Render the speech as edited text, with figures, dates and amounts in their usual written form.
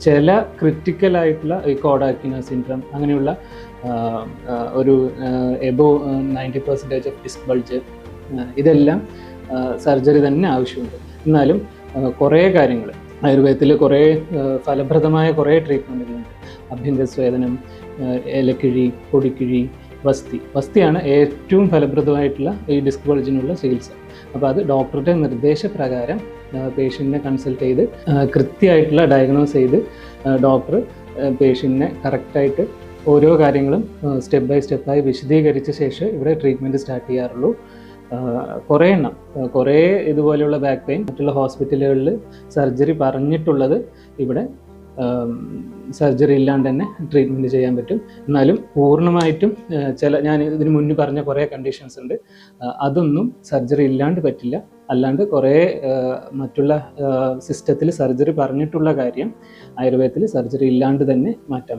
ചില ക്രിറ്റിക്കലായിട്ടുള്ള ഈ കോഡാക്റ്റിന സിൻഡ്രം അങ്ങനെയുള്ള ഒരു എബോവ് 90% ഓഫ് ഡിസ്ക് ബൾജ് ഇതെല്ലാം സർജറി തന്നെ ആവശ്യമുണ്ട്. എന്നാലും കുറേ കാര്യങ്ങൾ ആയുർവേദത്തിൽ കുറേ ഫലപ്രദമായ കുറേ ട്രീറ്റ്മെൻറ്റുകളുണ്ട്. അഭ്യംഗസ്വേദനം, ഇലക്കിഴി, പൊടിക്കിഴി, വസ്തിയാണ് ഏറ്റവും ഫലപ്രദമായിട്ടുള്ള ഈ ഡിസ്ക് ബൾജിനുള്ള ചികിത്സ. അപ്പോൾ അത് ഡോക്ടറുടെ നിർദ്ദേശപ്രകാരം പേഷ്യൻറ്റിനെ കൺസൾട്ട് ചെയ്ത് കൃത്യമായിട്ടുള്ള ഡയഗ്നോസ് ചെയ്ത് ഡോക്ടർ പേഷ്യൻറ്റിനെ കറക്റ്റായിട്ട് ഓരോ കാര്യങ്ങളും സ്റ്റെപ്പ് ബൈ സ്റ്റെപ്പായി വിശദീകരിച്ച ശേഷം ഇവിടെ ട്രീറ്റ്മെൻറ്റ് സ്റ്റാർട്ട് ചെയ്യാറുള്ളൂ. കുറേ ഇതുപോലെയുള്ള ബാക്ക് പെയിൻ മറ്റുള്ള ഹോസ്പിറ്റലുകളിൽ സർജറി പറഞ്ഞിട്ടുള്ളത് ഇവിടെ സർജറി ഇല്ലാണ്ട് തന്നെ ട്രീറ്റ്മെൻറ്റ് ചെയ്യാൻ പറ്റും. എന്നാലും പൂർണ്ണമായിട്ടും ഞാൻ ഇതിന് മുന്നേ പറഞ്ഞ കുറേ കണ്ടീഷൻസ് ഉണ്ട്, അതൊന്നും സർജറി ഇല്ലാണ്ട് പറ്റില്ല. അല്ലാണ്ട് കുറേ മറ്റുള്ള സിസ്റ്റത്തിൽ സർജറി പറഞ്ഞിട്ടുള്ള കാര്യം ആയുർവേദത്തിൽ സർജറി ഇല്ലാണ്ട് തന്നെ മാറ്റാൻ പറ്റും.